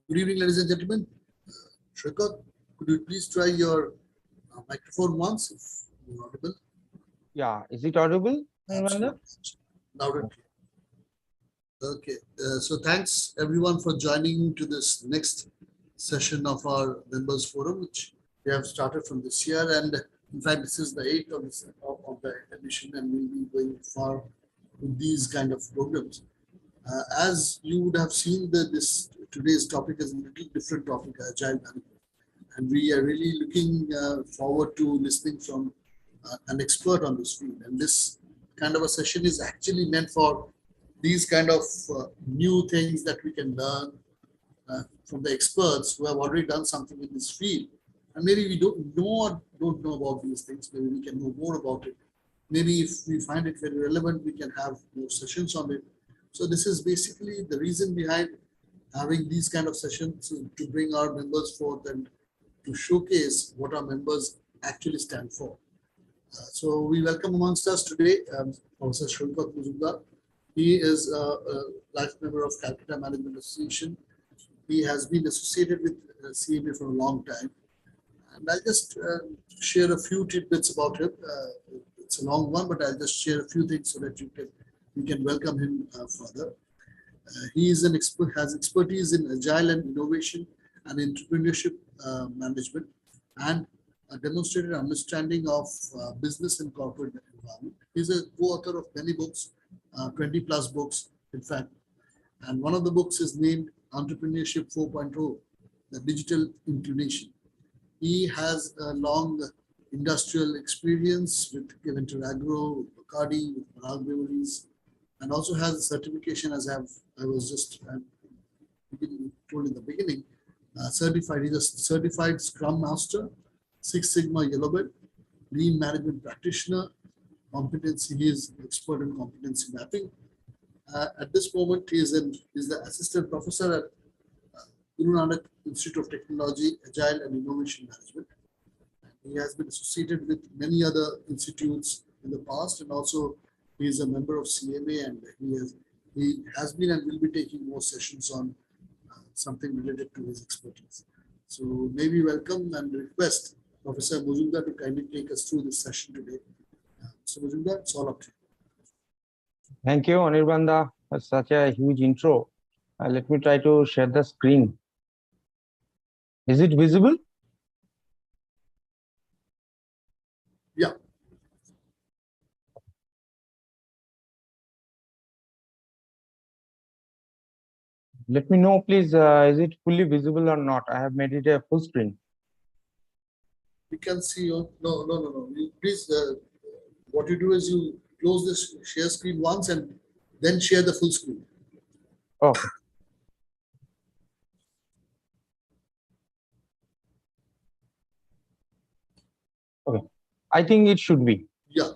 Good evening, ladies and gentlemen. Saikat, could you please try your microphone once if you're audible? Yeah, is it audible? Absolutely. Loud and clear. Okay, so thanks everyone for joining to this next session of our members forum, which we have started from this year. And in fact, this is the 8th of the edition, and we'll be going far with these kind of programs. As you would have seen, this today's topic is a little different topic, agile management, and we are really looking forward to listening from an expert on this field. And this kind of a session is actually meant for these kind of new things that we can learn from the experts who have already done something in this field. And maybe we don't know about these things. Maybe we can know more about it. Maybe if we find it very relevant, we can have more sessions on it. So this is basically the reason behind having these kind of sessions, to bring our members forth and to showcase what our members actually stand for. So we welcome amongst us today Professor Saikat Mazumder. He is a life member of Kolkata Management Association. He has been associated with CMA for a long time. And I'll just share a few tidbits about him. It's a long one, but I'll just share a few things so that we can welcome him further. He is an expert, has expertise in agile and innovation and entrepreneurship management, and a demonstrated understanding of business and corporate environment. He's a co-author of many books, 20 plus books, in fact. And one of the books is named Entrepreneurship 4.0, the Digital Inclination. He has a long industrial experience with Venture Agro, Bacardi, with Parag Breweries, and also has a certification, as I was just told in the beginning, certified. He's a certified Scrum Master, Six Sigma Yellow Belt, Lean Management Practitioner, competency. He is expert in competency mapping. At this moment, he is the assistant professor at Guru Nanak Institute of Technology, Agile and Innovation Management. He has been associated with many other institutes in the past, and also he is a member of CMA, and he has been and will be taking more sessions on something related to his expertise. So maybe welcome and request Professor Mazumder to kindly take us through this session today. So Mazumder, it's all up to you. Thank you, Anirbanda, for such a huge intro. Let me try to share the screen. Is it visible? Yeah. Let me know, please. Is it fully visible or not? I have made it a full screen. We can see you. No. You please, what you do is you close this share screen once and then share the full screen. Okay. Okay. I think it should be. Yeah.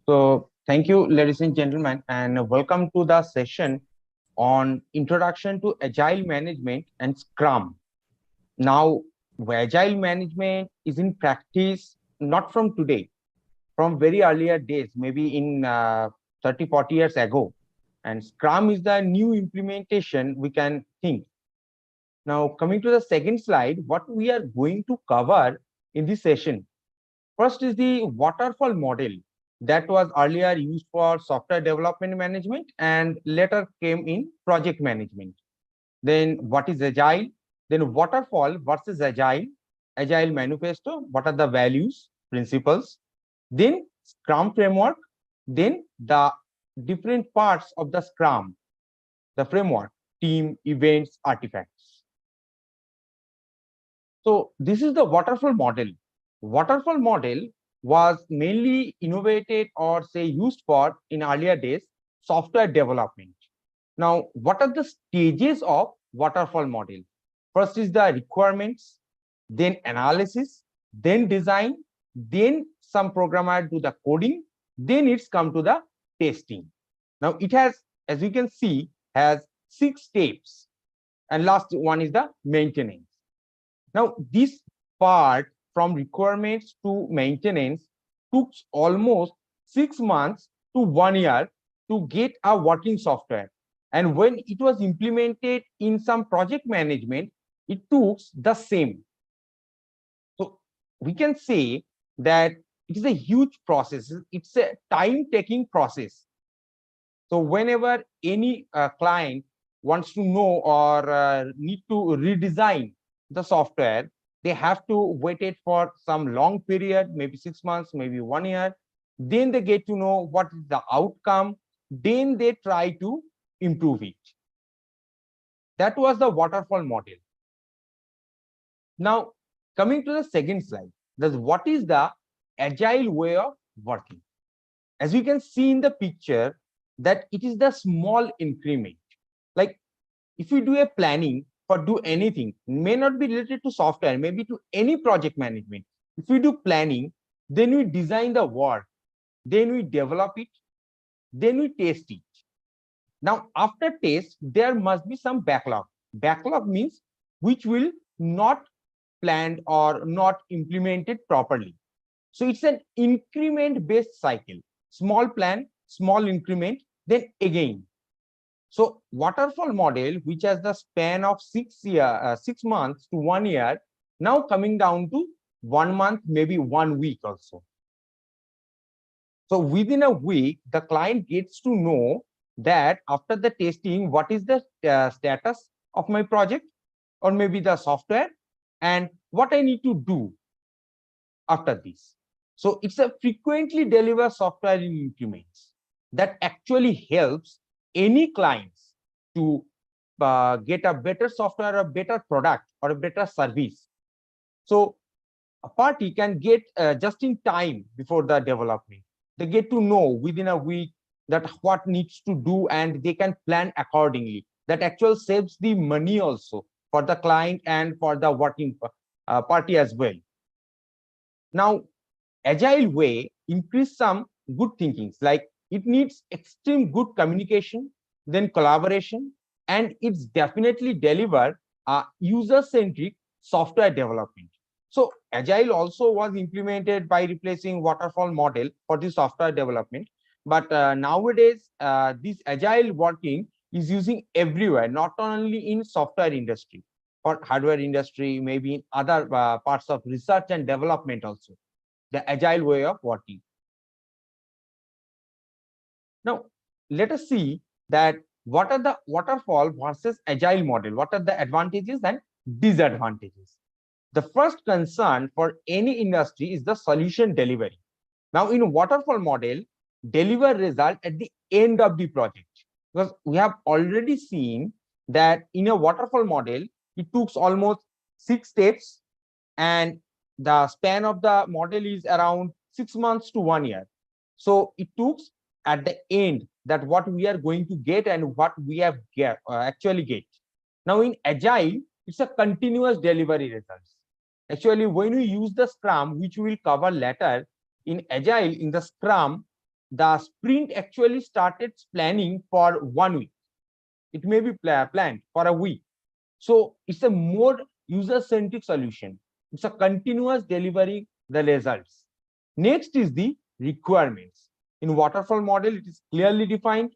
So thank you, ladies and gentlemen, and welcome to the session on Introduction to Agile Management and Scrum. Now, Agile management is in practice not from today, from very earlier days, maybe in 30, 40 years ago. and Scrum is the new implementation we can think. Now, coming to the second slide, what we are going to cover in this session. First is the waterfall model that was earlier used for software development management and later came in project management. Then what is Agile? Then waterfall versus Agile, Agile manifesto, what are the values, principles, then Scrum framework, then the different parts of the Scrum, the framework, team, events, artifacts. So this is the waterfall model. Waterfall model was mainly innovated or say used for in earlier days software development. Now, what are the stages of waterfall model? First is the requirements, then analysis, then design, then some programmer do the coding, then it's come to the testing. Now it has, as you can see, has 6 steps, and last one is the maintenance. Now, this part from requirements to maintenance took almost 6 months to 1 year to get a working software. And when it was implemented in some project management, it took the same. So we can say that it is a huge process. It's a time-taking process. So whenever any client wants to know or need to redesign the software, they have to wait it for some long period, maybe 6 months, maybe 1 year. Then they get to know what is the outcome. Then they try to improve it. That was the waterfall model. Now, coming to the second slide, that's what is the agile way of working. As we can see in the picture, that it is the small increment. Like if we do a planning for do anything, may not be related to software, maybe to any project management. If we do planning, then we design the work, then we develop it, then we test it. Now, after test, there must be some backlog. Backlog means which will not planned or not implemented properly. So it's an increment based cycle. Small plan, small increment, then again. So waterfall model, which has the span of 6 months to 1 year, now coming down to 1 month, maybe 1 week also. So within a week, the client gets to know that after the testing, what is the status of my project or maybe the software and what I need to do after this. So it's a frequently deliver software in increments that actually helps any clients to get a better software, a better product or a better service. So a party can get just in time before the development. They get to know within a week that what needs to do and they can plan accordingly. That actually saves the money also for the client and for the working party as well. Now, agile way increase some good thinkings, like it needs extreme good communication, then collaboration, and it's definitely deliver a user-centric software development. So agile also was implemented by replacing waterfall model for the software development. But nowadays, this agile working is using everywhere, not only in software industry, or hardware industry, maybe in other parts of research and development also, the agile way of working. Now, let us see that what are the waterfall versus agile model, what are the advantages and disadvantages. The first concern for any industry is the solution delivery. Now, in waterfall model, deliver result at the end of the project, because we have already seen that in a waterfall model, it took almost 6 steps and the span of the model is around 6 months to 1 year. So it took at the end that what we are going to get and what we have actually get. Now in agile, it's a continuous delivery results. Actually, when we use the Scrum, which we will cover later, in agile, in the Scrum, the sprint actually started planning for 1 week. It may be planned for a week. So it's a more user-centric solution. It's a continuous delivery the results. Next is the requirements. In waterfall model, it is clearly defined,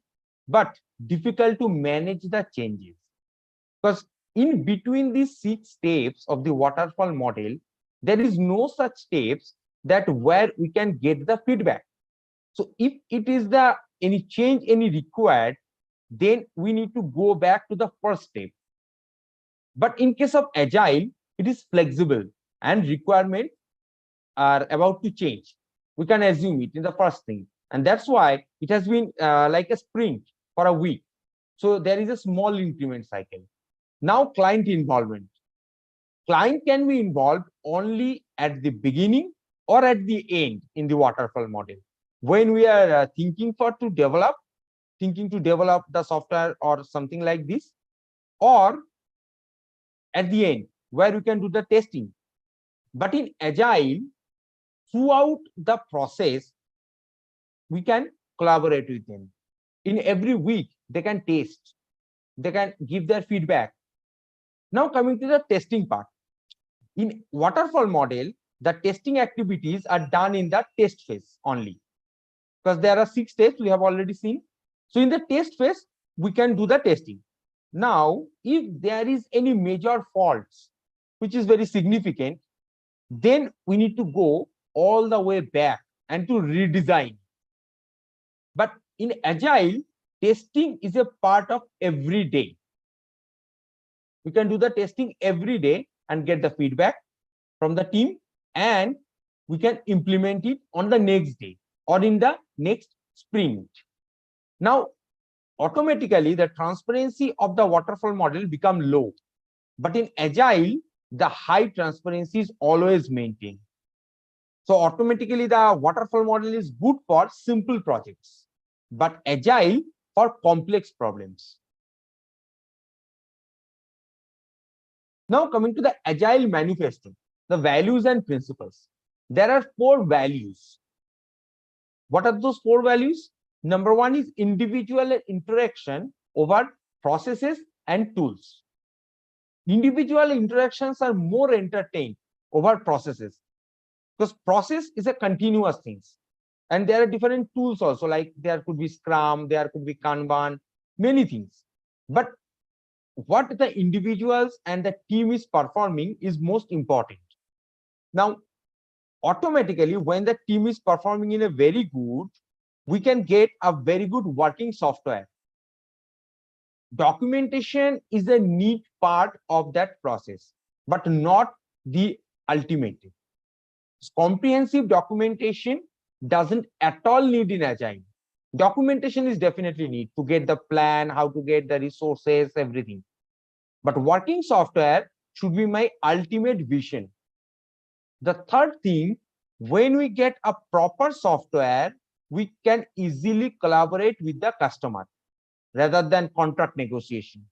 but difficult to manage the changes, because in between these 6 steps of the waterfall model, there is no such steps that where we can get the feedback. So if it is the any change any required, then we need to go back to the first step. But in case of agile, it is flexible and requirements are about to change. We can assume it in the first thing, and that's why it has been like a sprint for a week. So there is a small increment cycle. Now client involvement. Client can be involved only at the beginning or at the end in the waterfall model. When we are thinking to develop the software or something like this, or at the end where we can do the testing. But in agile, throughout the process, we can collaborate with them. In every week, they can test, they can give their feedback. Now coming to the testing part. In waterfall model, the testing activities are done in the test phase only, because there are 6 steps we have already seen. So in the test phase, we can do the testing. Now, if there is any major faults, which is very significant, then we need to go all the way back and to redesign. But in agile, testing is a part of every day. We can do the testing every day and get the feedback from the team, and we can implement it on the next day or in the next sprint. Now, automatically the transparency of the waterfall model become low, but in agile, the high transparency is always maintained. So automatically the waterfall model is good for simple projects, but agile for complex problems. Now coming to the agile manifesto, the values and principles. There are 4 values. What are those 4 values? Number 1 is individual interaction over processes and tools. Individual interactions are more entertained over processes, because process is a continuous thing. And there are different tools also, like there could be Scrum, there could be Kanban, many things. But what the individuals and the team is performing is most important. Now, automatically, when the team is performing in a very good, we can get a very good working software. Documentation is a neat part of that process, but not the ultimate. Comprehensive documentation doesn't at all need in agile. Documentation is definitely need to get the plan, how to get the resources, everything. But working software should be my ultimate vision. The third thing, when we get a proper software, we can easily collaborate with the customer rather than contract negotiation.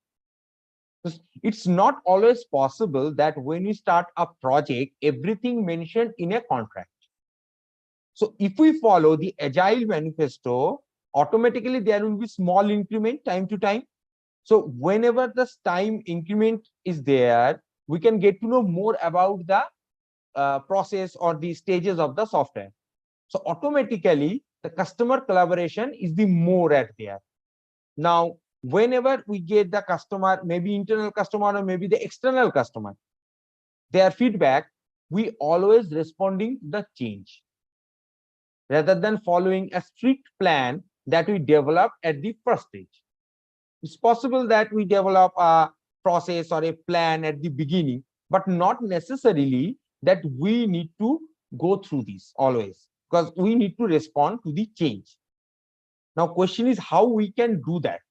It's not always possible that when we start a project, everything mentioned in a contract. So if we follow the Agile manifesto, automatically there will be small increment time to time. So whenever the time increment is there, we can get to know more about the process or the stages of the software. So automatically the customer collaboration is the more at there. Now, whenever we get the customer, maybe internal customer or maybe the external customer, their feedback, we always responding to the change rather than following a strict plan that we develop at the first stage. It's possible that we develop a process or a plan at the beginning, but not necessarily that we need to go through this always, because we need to respond to the change. Now, question is how we can do that.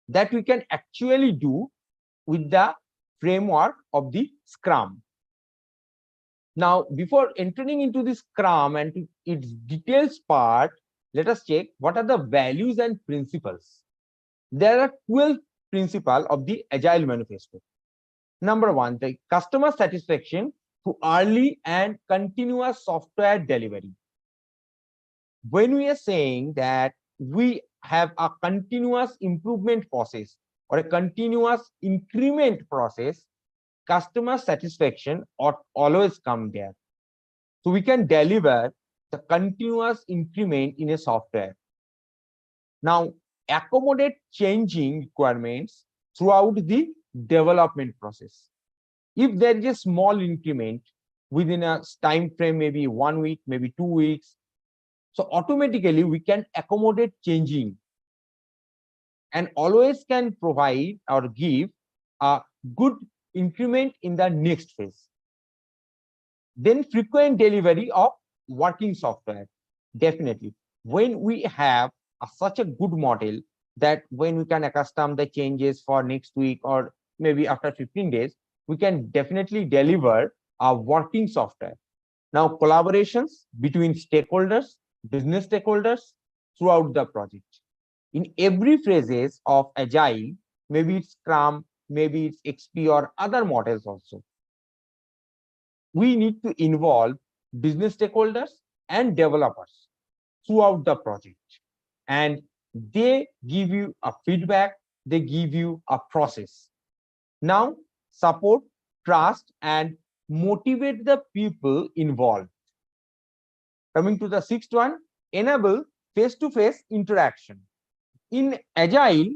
That we can actually do with the framework of the Scrum. Now, before entering into the Scrum and to its details part, let us check what are the values and principles. There are 12 principles of the Agile Manifesto. Number 1, the customer satisfaction through early and continuous software delivery. When we are saying that we have a continuous improvement process or a continuous increment process, customer satisfaction ought always come there. So we can deliver the continuous increment in a software. Now, accommodate changing requirements throughout the development process. If there is a small increment within a time frame, maybe 1 week, maybe 2 weeks, so automatically we can accommodate changing and always can provide or give a good increment in the next phase. Then frequent delivery of working software. Definitely, when we have such a good model that when we can accustom the changes for next week or maybe after 15 days, we can definitely deliver a working software. Now, collaborations between stakeholders, business stakeholders throughout the project. In every phases of Agile, maybe it's Scrum, maybe it's XP or other models also, we need to involve business stakeholders and developers throughout the project. And they give you a feedback, they give you a process. Now, support, trust, and motivate the people involved. Coming to the sixth one, enable face-to-face interaction. In Agile,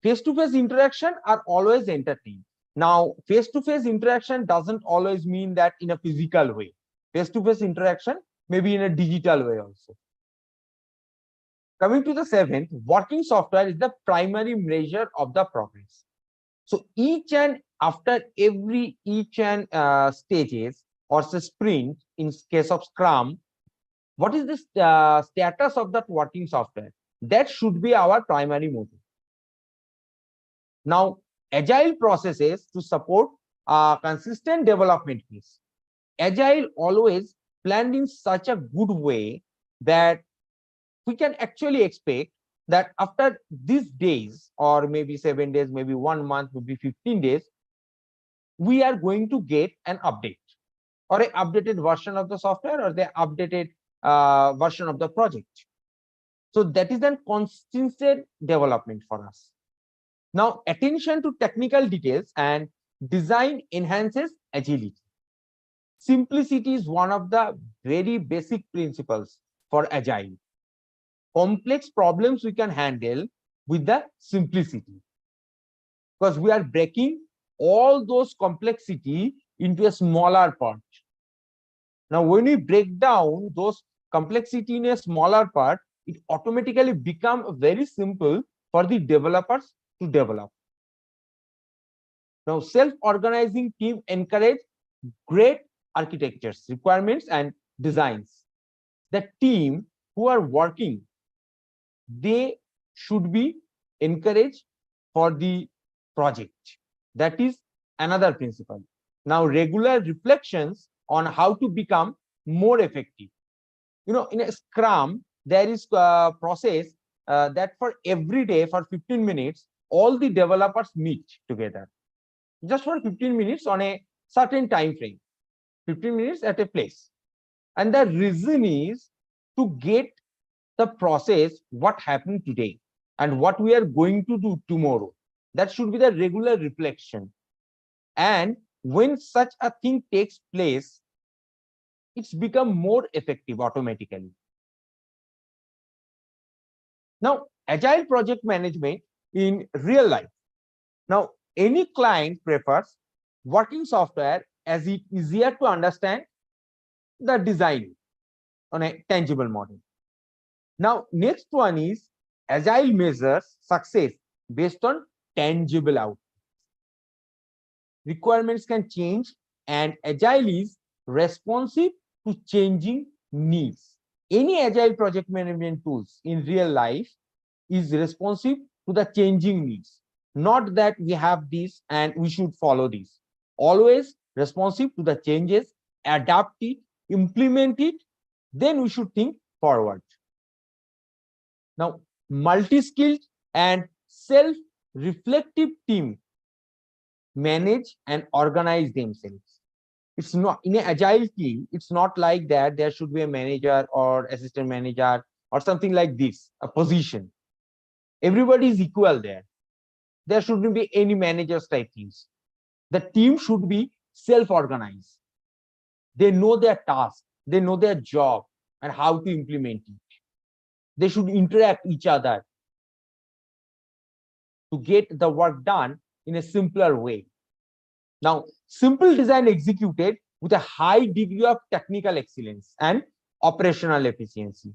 face-to-face interaction are always entertaining. Now, face-to-face interaction doesn't always mean that in a physical way. Face-to-face interaction may be in a digital way also. Coming to the seventh, working software is the primary measure of the progress. So each and stages or sprint, in case of Scrum, what is the status of that working software? That should be our primary motive. Now, Agile processes to support consistent development pace. Agile always planned in such a good way that we can actually expect that after these days, or maybe 7 days, maybe 1 month, maybe 15 days, we are going to get an update or an updated version of the software or the updated version of the project. So that is a consistent development for us. Now, attention to technical details and design enhances agility. Simplicity is one of the very basic principles for Agile. Complex problems we can handle with the simplicity, because we are breaking all those complexity into a smaller part. Now, when we break down those complexity in a smaller part, it automatically becomes very simple for the developers to develop. Now, self-organizing team encourage great architectures, requirements, and designs. The team who are working, they should be encouraged for the project. That is another principle. Now, regular reflections on how to become more effective. In a Scrum, there is a process that for every day for 15 minutes, all the developers meet together. Just for 15 minutes on a certain time frame, 15 minutes at a place. And the reason is to get the process, what happened today and what we are going to do tomorrow. That should be the regular reflection. And when such a thing takes place, it's become more effective automatically. Now, Agile project management in real life. Now, any client prefers working software as it is easier to understand the design on a tangible model. Now, next one is Agile measures success based on tangible outcomes. Requirements can change, and Agile is responsive to changing needs. Any Agile project management tools in real life is responsive to the changing needs. Not that we have this and we should follow this. Always responsive to the changes, adapt it, implement it, then we should think forward. Now, multi-skilled and self-reflective team manage and organize themselves. It's not in an agile team, it's not like that there should be a manager or assistant manager or something like this, a position. Everybody is equal there. There shouldn't be any managers type things. The team should be self-organized. They know their task, they know their job and how to implement it. They should interact each other. to get the work done in a simpler way. Now, simple design executed with a high degree of technical excellence and operational efficiency.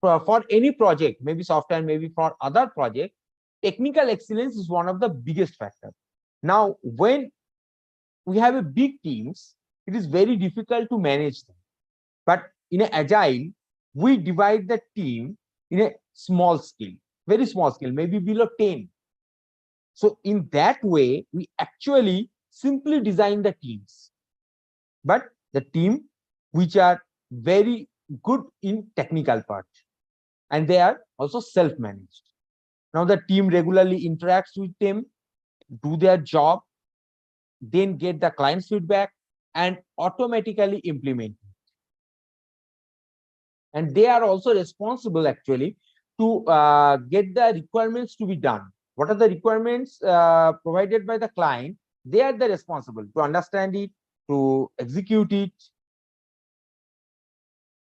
For any project, maybe software, maybe for other project, technical excellence is one of the biggest factors. Now, when we have a big teams, it is very difficult to manage them. But in an agile, we divide the team in a small scale, very small scale, maybe below 10. So in that way, we actually simply design the teams, but the team which are very good in technical part, and they are also self-managed. Now the team regularly interacts with them, do their job, then get the client's feedback and automatically implement it. And they are also responsible actually to get the requirements to be done. What are the requirements provided by the client? They are the responsible to understand it, to execute it.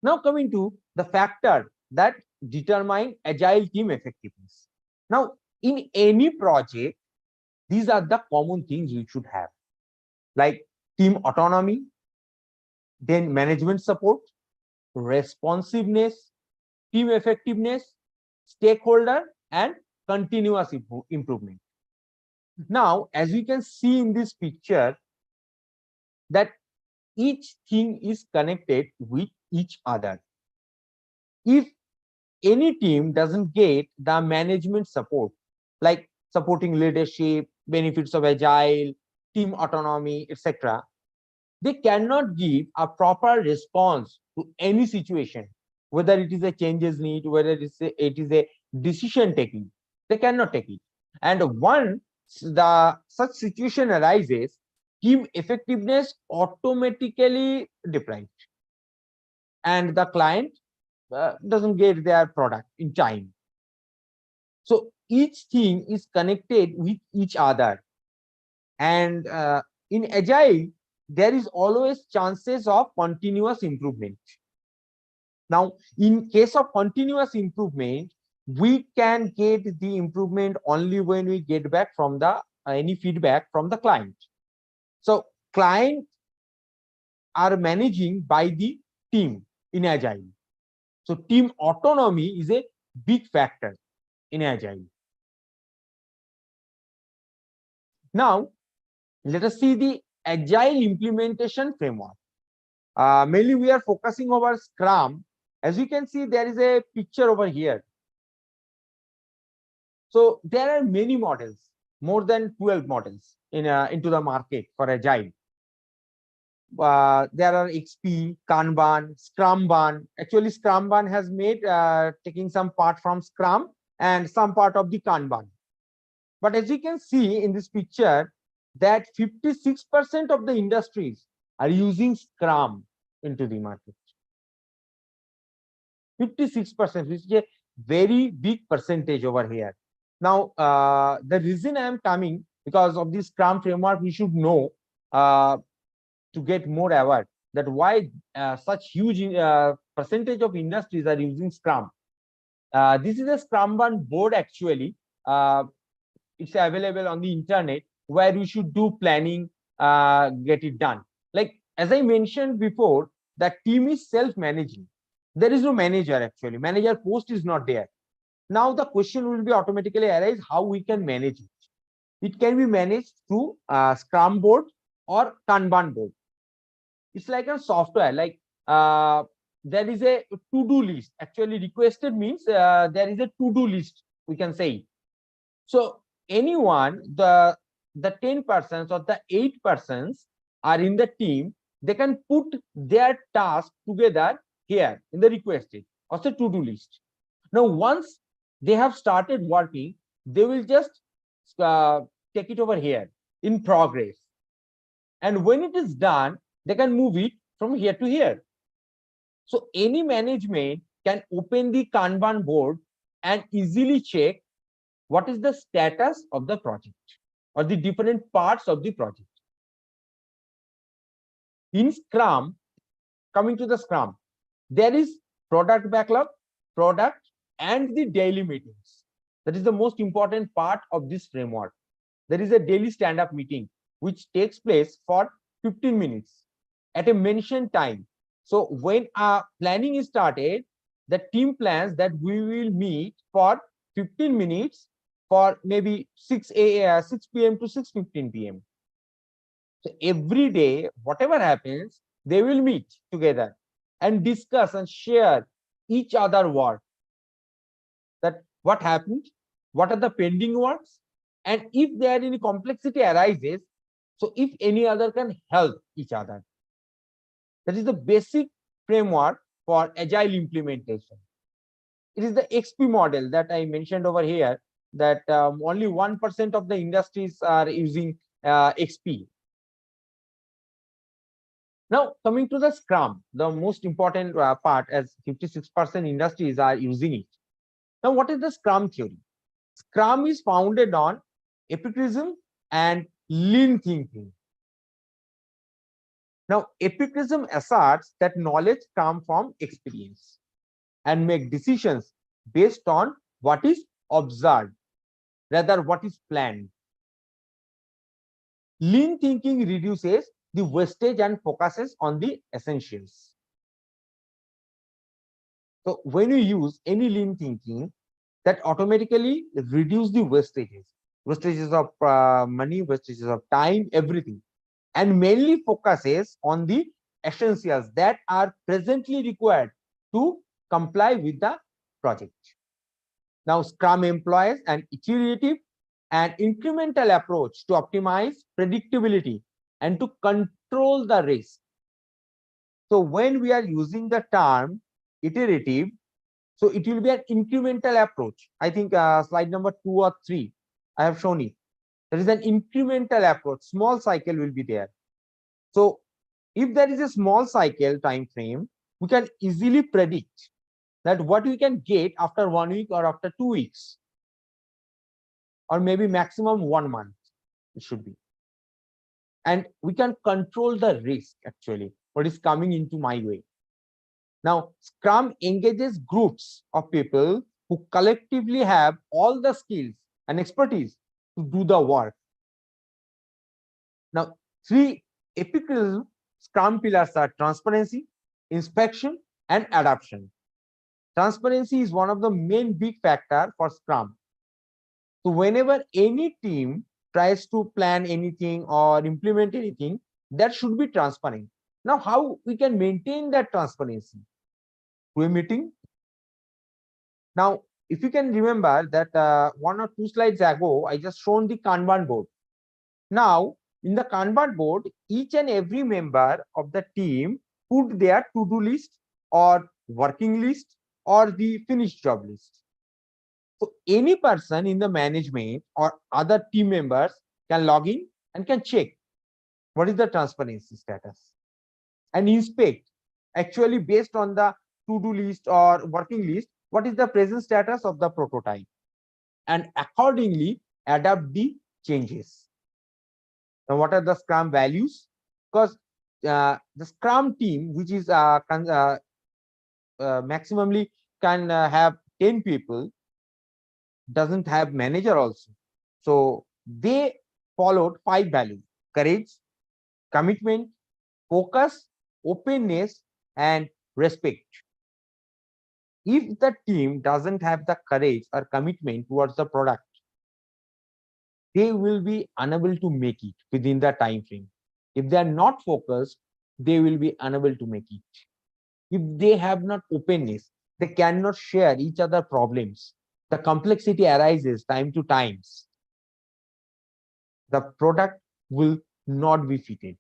Now coming to the factor that determine agile team effectiveness. Now in any project, these are the common things you should have, like team autonomy, then management support, responsiveness, team effectiveness, stakeholder, and continuous improvement. Now, as we can see in this picture, that each thing is connected with each other. If any team doesn't get the management support, like supporting leadership, benefits of agile, team autonomy, etc., they cannot give a proper response to any situation, whether it is a changes need, whether it is a decision taking. They cannot take it. And once the such situation arises, team effectiveness automatically deprived, and the client doesn't get their product in time. So each thing is connected with each other, and in agile there is always chances of continuous improvement. Now in case of continuous improvement, we can get the improvement only when we get back from the any feedback from the client. So client are managing by the team in agile. So team autonomy is a big factor in agile. Now let us see the agile implementation framework. Mainly we are focusing over Scrum. As you can see, there is a picture over here. So there are many models, more than 12 models into the market for agile. There are XP, Kanban, Scrumban. Actually, Scrumban has made taking some part from Scrum and some part of the Kanban. But as you can see in this picture, that 56% of the industries are using Scrum into the market. 56%, which is a very big percentage over here. Now, the reason I am coming, because of this Scrum framework, we should know to get more aware that why such huge percentage of industries are using Scrum. This is a Scrumban board actually. It's available on the internet, where you should do planning, get it done. Like as I mentioned before, that team is self-managing. There is no manager actually. Manager post is not there. Now the question will be automatically arise how we can manage it. It can be managed through Scrum board or Kanban board. It's like a software, like there is a to-do list. Actually, requested means there is a to-do list, we can say. So anyone, the 10 persons or the 8 persons are in the team, they can put their task together here in the requested or the to-do list. Now, once they have started working, they will just take it over here in progress. And when it is done, they can move it from here to here. So any management can open the Kanban board and easily check what is the status of the project or the different parts of the project. In Scrum, coming to the Scrum, there is product backlog, product, and the daily meetings. That is the most important part of this framework. There is a daily stand-up meeting which takes place for 15 minutes at a mentioned time. So when our planning is started, the team plans that we will meet for 15 minutes for maybe 6 p.m. to 6:15 p.m. So every day, whatever happens, they will meet together and discuss and share each other work. That what happened, what are the pending works, and if there any complexity arises, so if any other can help each other. That is the basic framework for agile implementation. It is the XP model that I mentioned over here, that only 1% of the industries are using XP. Now, coming to the Scrum, the most important part, as 56% industries are using it. Now, what is the Scrum theory? Scrum is founded on epicrism and lean thinking. Now, epicrism asserts that knowledge comes from experience and make decisions based on what is observed rather what is planned. Lean thinking reduces the wastage and focuses on the essentials. So when you use any lean thinking, that automatically reduce the wastages of money, wastages of time, everything, and mainly focuses on the essentials that are presently required to comply with the project. Now, Scrum employs an iterative and incremental approach to optimize predictability and to control the risk. So when we are using the term iterative, so it will be an incremental approach. I think slide number 2 or 3, I have shown it. There is an incremental approach. Small cycle will be there. So if there is a small cycle time frame, we can easily predict that what we can get after 1 week or after 2 weeks, or maybe maximum 1 month, it should be. And we can control the risk, actually, what is coming into my way. Now, Scrum engages groups of people who collectively have all the skills and expertise to do the work. Now, 3 epical Scrum pillars are transparency, inspection, and adoption. Transparency is one of the main big factor for Scrum. So whenever any team tries to plan anything or implement anything, that should be transparent. Now, how we can maintain that transparency? Through a meeting. Now, if you can remember that 1 or 2 slides ago, I just shown the Kanban board. Now, in the Kanban board, each and every member of the team put their to-do list or working list or the finished job list. So any person in the management or other team members can log in and can check what is the transparency status and inspect, actually based on the to-do list or working list, what is the present status of the prototype, and accordingly adapt the changes. Now, what are the Scrum values? Because the Scrum team, which is maximally can have 10 people, doesn't have manager also. So they followed 5 values: courage, commitment, focus, openness, and respect. If the team doesn't have the courage or commitment towards the product, they will be unable to make it within the time frame. If they are not focused, they will be unable to make it. If they have not openness, they cannot share each other problems. The complexity arises time to times. The product will not be fitted.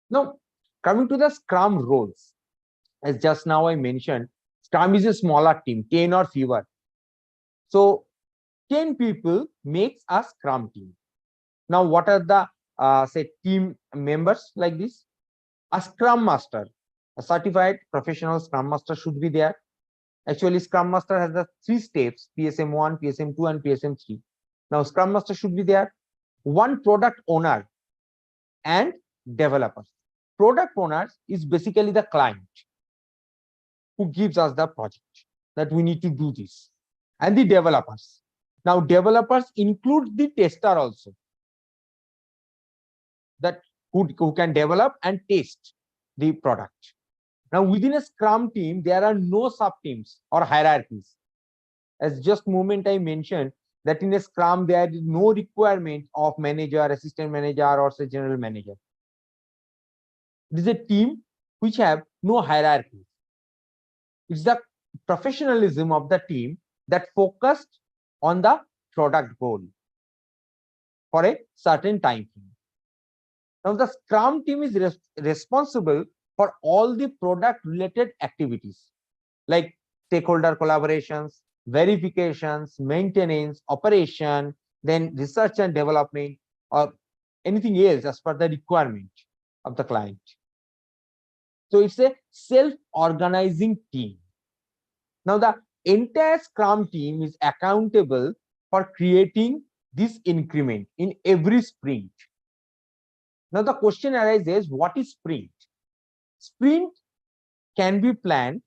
Now, coming to the Scrum roles, as just now I mentioned, Scrum is a smaller team, 10 or fewer. So 10 people makes a Scrum team. Now, what are the say team members like this? A Scrum Master, a certified professional Scrum Master should be there. Actually, Scrum Master has the 3 steps: PSM1, PSM2, and PSM3. Now, Scrum Master should be there. 1 product owner and developers. Product owners is basically the client who gives us the project that we need to do this. and the developers. Now, developers include the tester also, that who can develop and test the product. Now, within a Scrum team, there are no sub-teams or hierarchies. As just moment I mentioned that in a Scrum, there is no requirement of manager, assistant manager, or say general manager. It is a team which have no hierarchy. It's the professionalism of the team that focused on the product goal for a certain time frame. Now, the Scrum team is responsible for all the product related activities like stakeholder collaborations, verifications, maintenance, operation, then research and development, or anything else as per the requirement of the client. So it's a self-organizing team. Now, the entire Scrum team is accountable for creating this increment in every sprint. Now, the question arises, what is sprint? Sprint can be planned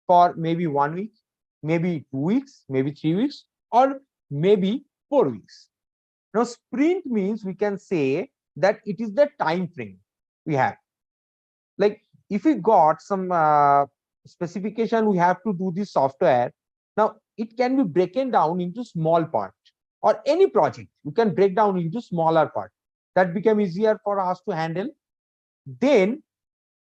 for maybe 1 week, maybe 2 weeks, maybe 3 weeks, or maybe 4 weeks. Now, sprint means we can say that it is the time frame we have. Like if we got some specification, we have to do this software. Now, it can be broken down into small parts, or any project we can break down into smaller parts. That become easier for us to handle. Then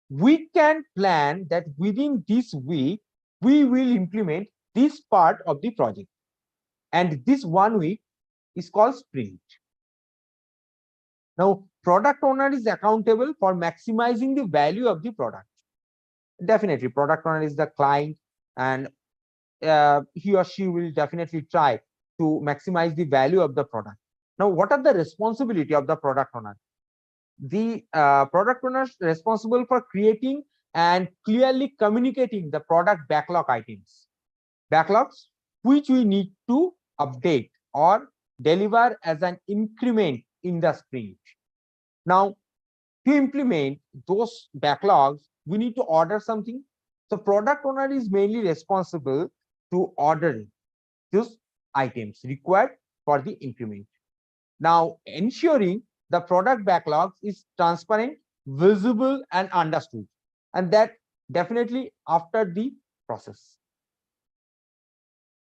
we can plan that within this week, we will implement this part of the project. And this 1 week is called sprint. Now, product owner is accountable for maximizing the value of the product. Definitely, product owner is the client, and he or she will definitely try to maximize the value of the product. Now, what are the responsibility of the product owner? The product owner is responsible for creating and clearly communicating the product backlog items. Backlogs which we need to update or deliver as an increment in the sprint. Now, to implement those backlogs, we need to order something. So product owner is mainly responsible to order those items required for the increment. Now, ensuring the product backlogs is transparent, visible, and understood, and that definitely after the process.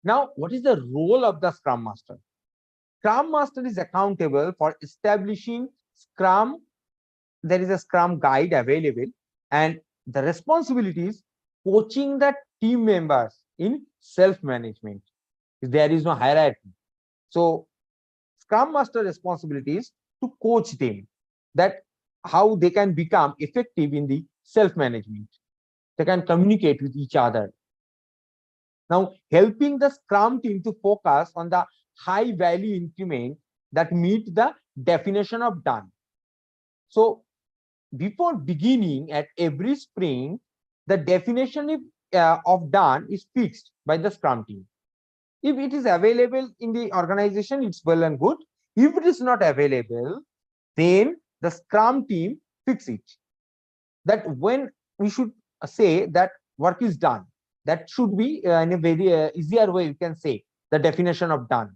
Now, what is the role of the Scrum Master? Scrum Master is accountable for establishing Scrum. There is a Scrum guide available, and the responsibility is coaching the team members in self-management. There is no hierarchy. So, Scrum Master responsibility is to coach them that how they can become effective in the self-management. They can communicate with each other. Now, helping the Scrum team to focus on the high value increment that meet the definition of done. So, before beginning at every sprint, the definition of done is fixed by the Scrum team. If it is available in the organization, it's well and good. If it is not available, then the Scrum team fix it. That when we should say that work is done, that should be in a very easier way, you can say the definition of done.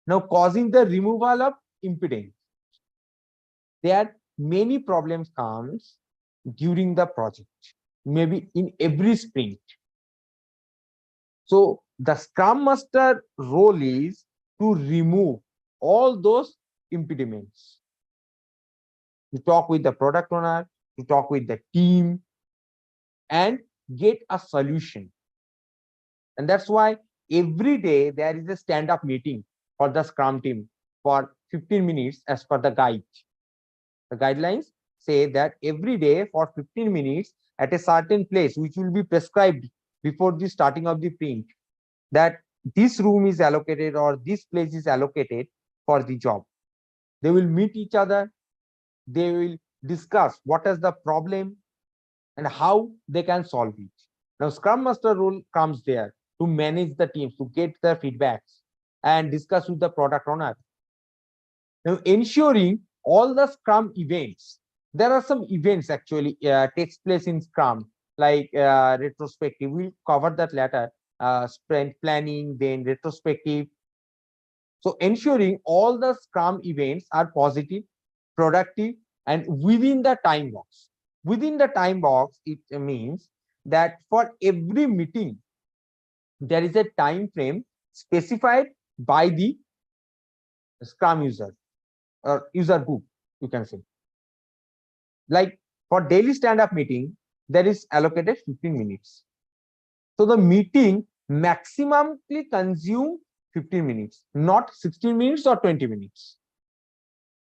Now, causing the removal of impedance. There are many problems comes during the project, maybe in every sprint. So the Scrum Master role is to remove all those impediments. To talk with the product owner, to talk with the team, and get a solution. And that's why every day there is a stand-up meeting for the Scrum team for 15 minutes as per the guide. The guidelines say that every day for 15 minutes at a certain place, which will be prescribed before the starting of the sprint, that this room is allocated or this place is allocated for the job. They will meet each other. They will discuss what is the problem and how they can solve it. Now, Scrum Master role comes there to manage the teams, to get their feedbacks and discuss with the product owner. Now, ensuring all the Scrum events. There are some events actually takes place in Scrum, like retrospective. We'll cover that later. sprint planning, then retrospective. So ensuring all the Scrum events are positive, productive, and within the time box. Within the time box, it means that for every meeting, there is a time frame specified by the Scrum user or user group, you can say. Like for daily stand-up meeting, there is allocated 15 minutes. So the meeting maximally consume 15 minutes, not 16 minutes or 20 minutes.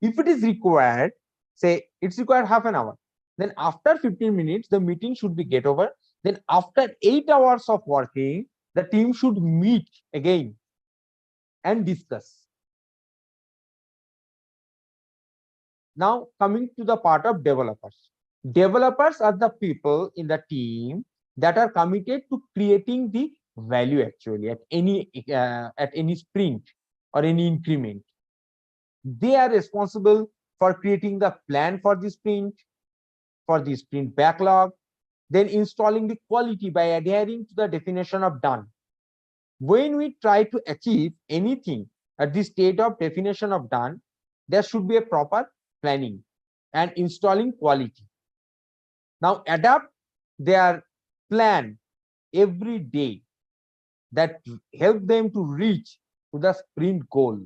If it is required, say it's required half an hour, then after 15 minutes, the meeting should be get over. Then after 8 hours of working, the team should meet again and discuss. Now coming to the part of developers. Developers are the people in the team that are committed to creating the value actually at any sprint or any increment. They are responsible for creating the plan for the sprint backlog, then installing the quality by adhering to the definition of done. When we try to achieve anything at the state of definition of done, there should be a proper planning and installing quality. Now adapt their plan every day that help them to reach to the sprint goal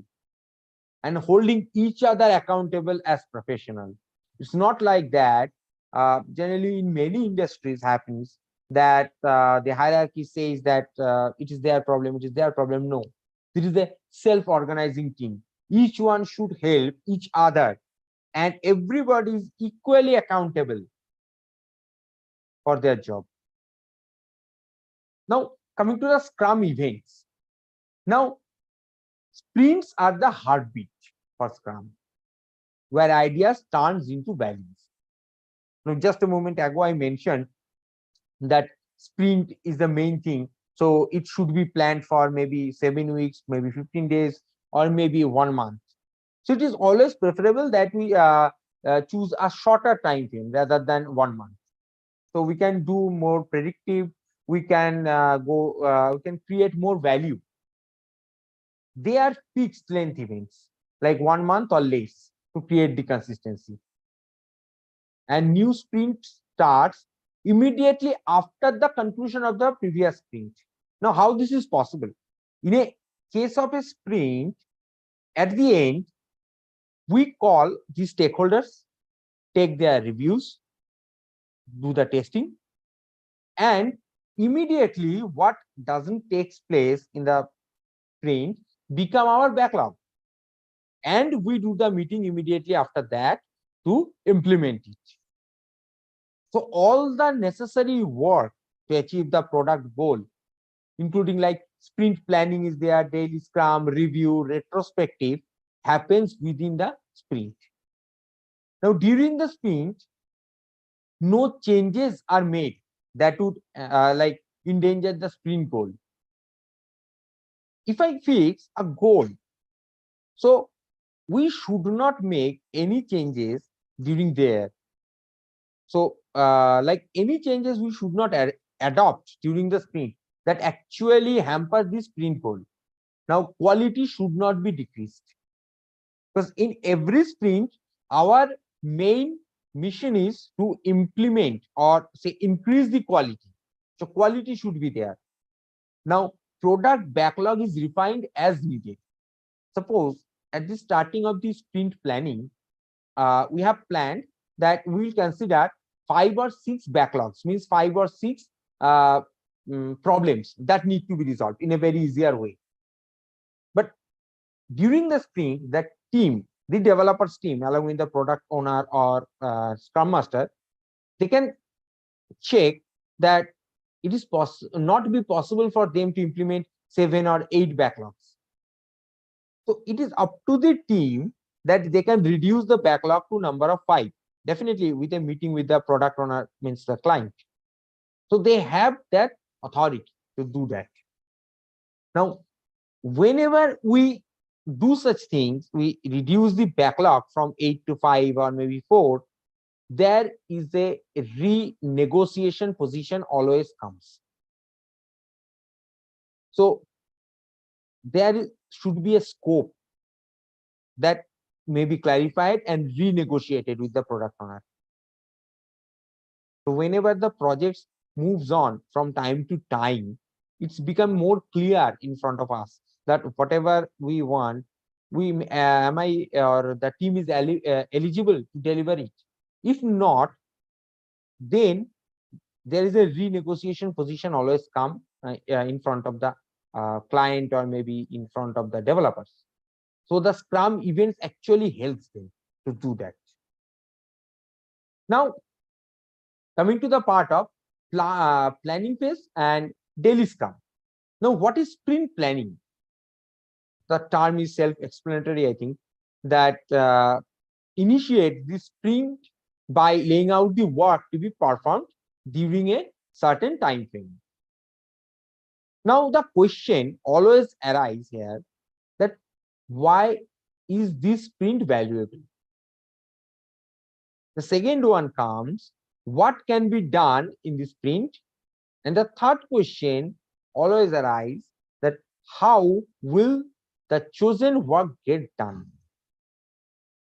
and holding each other accountable as professional. It's not like that. Generally, in many industries, happens that the hierarchy says that it is their problem, it is their problem. No, it is a self-organizing team. Each one should help each other, and everybody is equally accountable for their job. Now, coming to the Scrum events. Now, sprints are the heartbeat for Scrum, where ideas turns into values. Now, just a moment ago, I mentioned that sprint is the main thing. So it should be planned for maybe 7 weeks, maybe 15 days, or maybe 1 month. So it is always preferable that we choose a shorter time frame rather than 1 month. So we can do more predictive. We can we can create more value. They are fixed length events, like 1 month or less, to create the consistency. And new sprint starts immediately after the conclusion of the previous sprint. Now, how this is possible? In a case of a sprint, at the end, we call the stakeholders, take their reviews, do the testing, and immediately what doesn't take place in the sprint become our backlog. And we do the meeting immediately after that to implement it. So all the necessary work to achieve the product goal, including like sprint planning is there, daily Scrum, review, retrospective, happens within the sprint. Now, during the sprint, no changes are made that would like endanger the sprint goal. If I fix a goal, so we should not make any changes during there. So like any changes we should not adopt during the sprint that actually hamper the sprint goal. Now, quality should not be decreased, because in every sprint, our main mission is to implement or say increase the quality. So quality should be there. Now, product backlog is refined as needed. Suppose at the starting of the sprint planning, we have planned that we will consider 5 or 6 backlogs, means 5 or 6 problems that need to be resolved in a very easier way. But during the sprint, that team, the developers team, along with the product owner or Scrum Master, they can check that it is not be possible for them to implement 7 or 8 backlogs. So it is up to the team that they can reduce the backlog to number of 5, definitely with a meeting with the product owner, means the client. So they have that authority to do that. Now, whenever we do such things, we reduce the backlog from 8 to 5 or maybe 4, there is a renegotiation position always comes. So should be a scope that may be clarified and renegotiated with the product owner. So whenever the project moves on from time to time, it's become more clear in front of us that whatever we want, am I or the team is eligible to deliver it. If not, then there is a renegotiation position always come in front of the client or maybe in front of the developers. So the Scrum events actually helps them to do that. Now, coming to the part of planning phase and daily Scrum. Now, what is sprint planning? The term is self-explanatory, I think, that initiate the sprint by laying out the work to be performed during a certain time frame. Now, the question always arises here that why is this sprint valuable? The second one comes, what can be done in the sprint? And the third question always arises that how will the chosen work get done?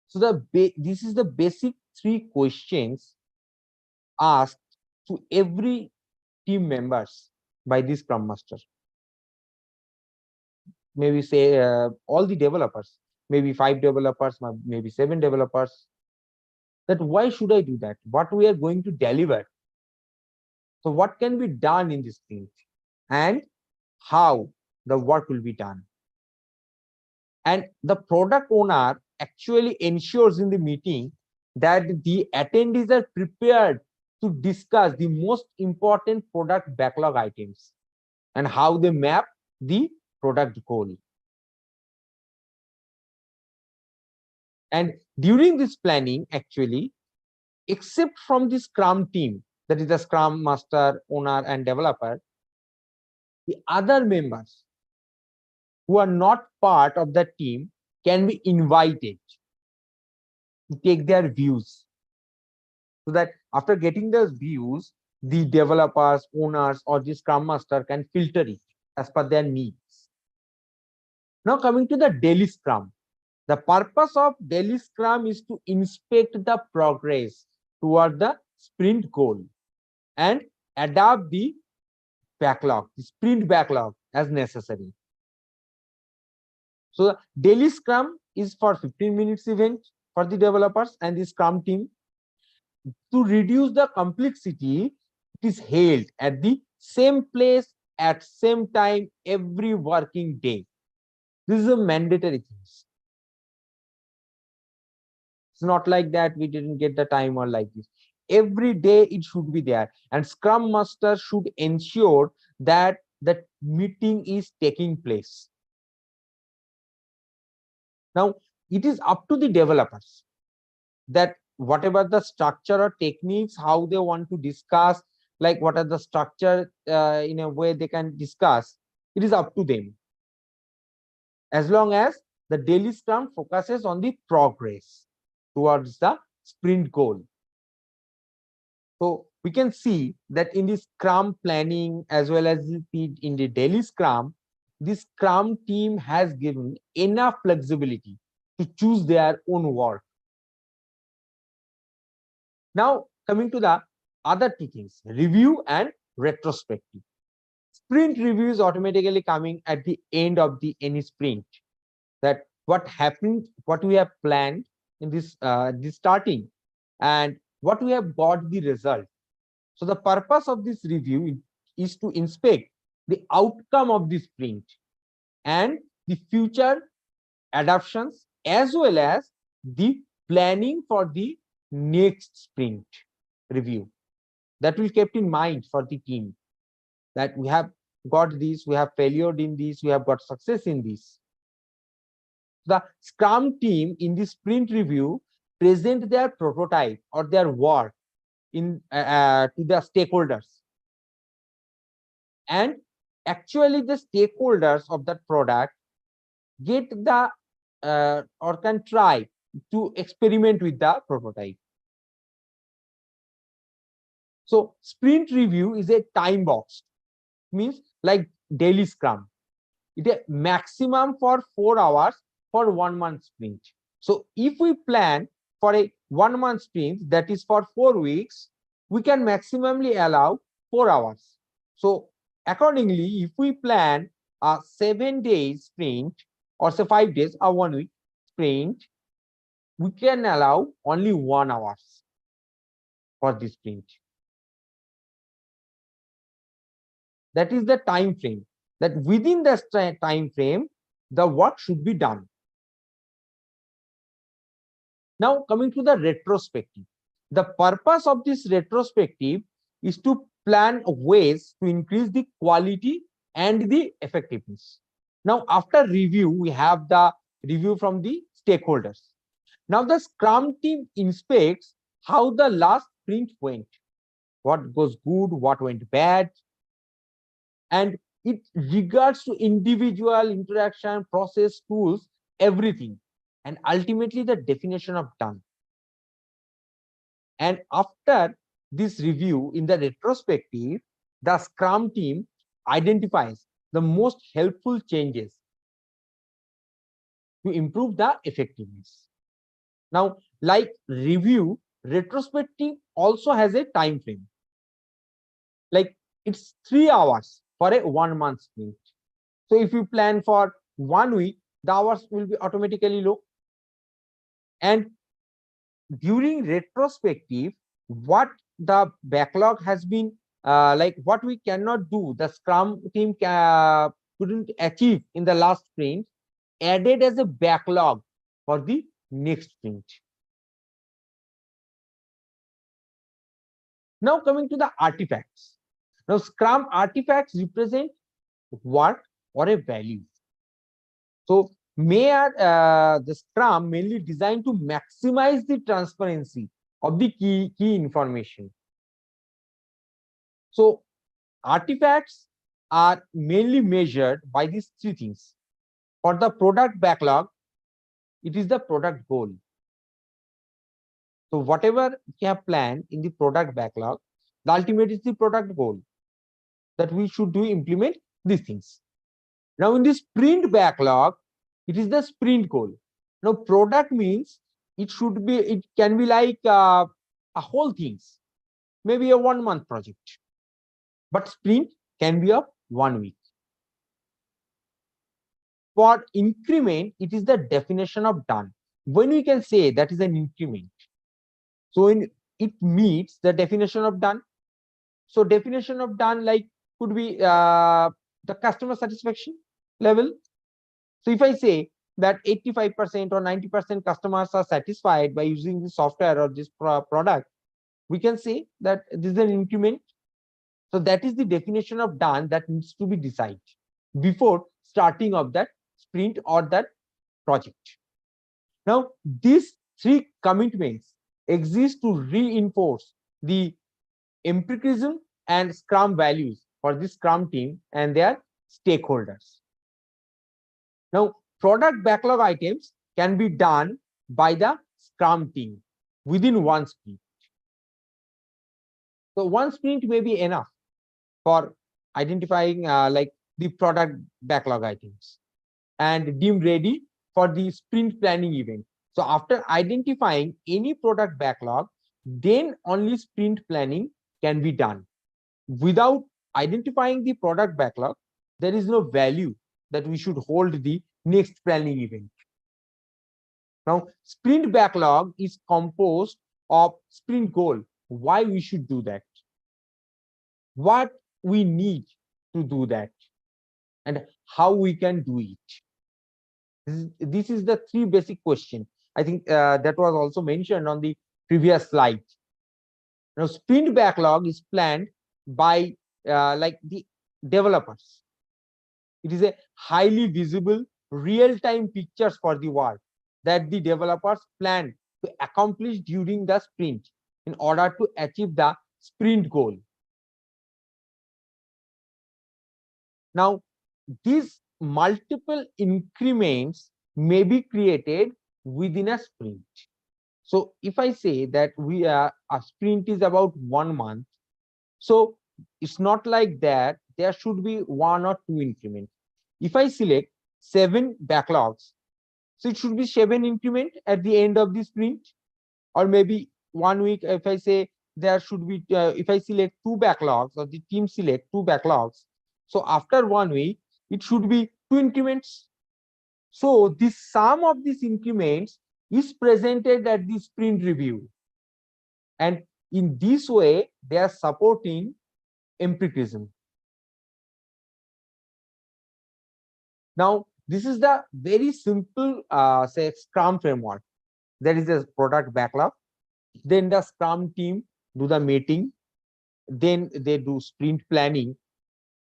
So this is the basic three questions asked to every team members by this Scrum Master. Maybe say all the developers, maybe 5 developers, maybe 7 developers, that why should I do that? What we are going to deliver? So what can be done in this sprint and how the work will be done? And the product owner actually ensures in the meeting that the attendees are prepared to discuss the most important product backlog items and how they map the product goal. And during this planning, actually, except from the Scrum team, that is the Scrum Master, owner, and developer, the other members who are not part of the team can be invited to take their views, so that after getting those views, the developers, owners, or the Scrum Master can filter it as per their needs. Now, coming to the daily Scrum. The purpose of daily Scrum is to inspect the progress toward the sprint goal and adapt the backlog, the sprint backlog as necessary. So the daily Scrum is for 15 minutes event for the developers and the Scrum team. To reduce the complexity, it is held at the same place at same time every working day. This is a mandatory thing. It's not like that we didn't get the time or like this. Every day it should be there, and Scrum Master should ensure that the meeting is taking place. Now, it is up to the developers that whatever the structure or techniques, how they want to discuss, like what are the structure in a way they can discuss, it is up to them. As long as the daily Scrum focuses on the progress towards the sprint goal. So we can see that in the Scrum planning as well as in the daily Scrum, this Scrum team has given enough flexibility to choose their own work. Now, coming to the other two things, review and retrospective. Sprint review is automatically coming at the end of any sprint. That what happened, what we have planned in this starting, and what we have got the result. So the purpose of this review is to inspect the outcome of this sprint and the future adoptions as well as the planning for the next sprint review. That will kept in mind for the team that we have got this, we have failured in this, we have got success in this. The Scrum team in the sprint review present their prototype or their work to the stakeholders, and actually the stakeholders of that product get the or can try to experiment with the prototype. So sprint review is a time box, means like daily Scrum. it is maximum for 4 hours for 1 month sprint. So if we plan for a 1 month sprint, that is for 4 weeks, we can maximally allow 4 hours. So accordingly, if we plan a 7 days sprint or say 5 days or 1 week sprint, we can allow only 1 hours for this sprint. That is the time frame, that within the time frame, the work should be done. Now coming to the retrospective. The purpose of this retrospective is to plan ways to increase the quality and the effectiveness. Now after review, we have the review from the stakeholders. Now the Scrum team inspects how the last sprint went, what goes good, what went bad, and it regards to individual interaction, process, tools, everything, and ultimately the definition of done. And after this review in the retrospective, the Scrum team identifies the most helpful changes to improve the effectiveness. Now, like review, retrospective also has a time frame. Like it's 3 hours for a 1 month sprint. So if you plan for 1 week, the hours will be automatically low. And during retrospective, what the backlog has been like, what we cannot do, the Scrum team couldn't achieve in the last sprint, added as a backlog for the next sprint. Now coming to the artifacts. Now Scrum artifacts represent work or a value. So the Scrum mainly designed to maximize the transparency of the key information. So artifacts are mainly measured by these 3 things. For the product backlog, it is the product goal. So whatever we have planned in the product backlog, the ultimate is the product goal, that we should do implement these things. Now in the sprint backlog, it is the sprint goal. Now product means it can be like a whole things, maybe a 1 month project, but sprint can be of 1 week. For increment, it is the definition of done. When we can say that is an increment, so it meets the definition of done. So definition of done like could be the customer satisfaction level. So if I say that 85% or 90% customers are satisfied by using the software or this product, we can say that this is an increment. So that is the definition of done that needs to be decided before starting of that sprint or that project. Now these 3 commitments exist to reinforce the empiricism and Scrum values for the Scrum team and their stakeholders. Now, product backlog items can be done by the Scrum team within 1 sprint. So 1 sprint may be enough for identifying like the product backlog items and deemed ready for the sprint planning event. So after identifying any product backlog, then only sprint planning can be done. Without identifying the product backlog, there is no value that we should hold the next planning event. Now, sprint backlog is composed of sprint goal. Why we should do that? What we need to do that? And how we can do it? This is the 3 basic questions. I think that was also mentioned on the previous slide. Now, sprint backlog is planned by like the developers. It is a highly visible real-time pictures for the work that the developers plan to accomplish during the sprint in order to achieve the sprint goal. Now, these multiple increments may be created within a sprint. So if I say that a sprint is about 1 month, so it's not like that there should be 1 or 2 increments. if I select 7 backlogs, so it should be 7 increment at the end of the sprint, or maybe 1 week. If I say there should be, if I select 2 backlogs, or the team select 2 backlogs, so after 1 week, it should be 2 increments. So the sum of these increments is presented at the sprint review. And in this way, they are supporting empiricism. Now, this is the very simple say Scrum framework. There is a product backlog. Then the Scrum team do the meeting. Then they do sprint planning.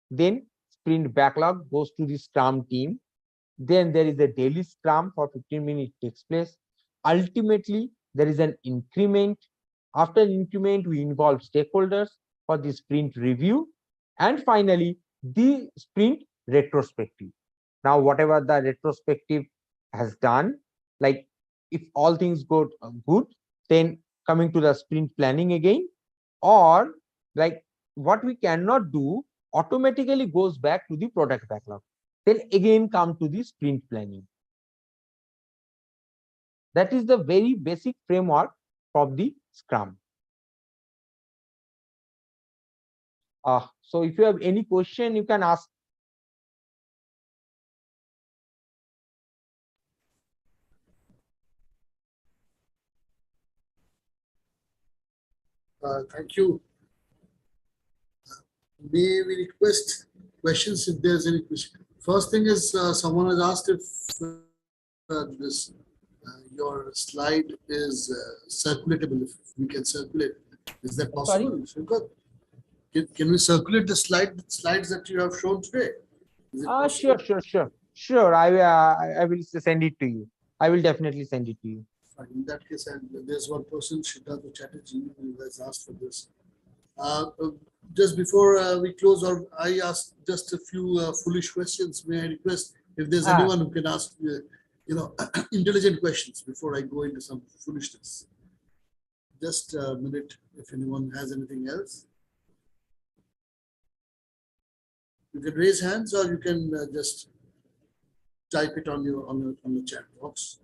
Then sprint backlog goes to the Scrum team. Then there is a daily Scrum for 15 minutes takes place. Ultimately, there is an increment. After increment, we involve stakeholders for the sprint review. And finally, the sprint retrospective. Now, whatever the retrospective has done, like if all things go good, then coming to the sprint planning again, or like what we cannot do automatically goes back to the product backlog. Then again come to the sprint planning. That is the very basic framework of the Scrum. So if you have any question, you can ask. Thank you. May we request questions if there's any question? First thing is someone has asked if this your slide is circulatable. If we can circulate, is that possible? Can we circulate the slides that you have shown today? Sure. I will send it to you. I will definitely send it to you. In that case, and there's one person, Siddhartha Chatterjee, who has asked for this. Just before we close, or I ask just a few foolish questions. May I request if there's anyone who can ask, intelligent questions before I go into some foolishness. Just a minute, if anyone has anything else. You can raise hands, or you can just type it on the chat box.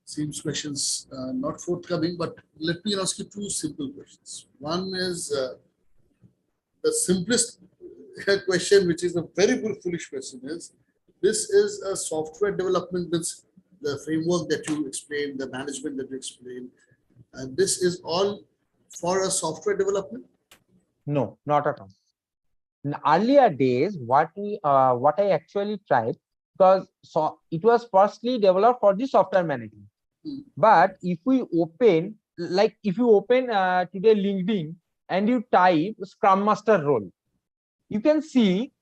Seems questions not forthcoming, but let me ask you 2 simple questions. One is the simplest question, which is a very foolish question, is this is a software development, means the framework that you explained, the management that you explained, and this is all for a software development? No, not at all. In earlier days, what I actually tried, because it was firstly developed for the software management. But if we open, like if you open today LinkedIn and you type Scrum Master role, you can see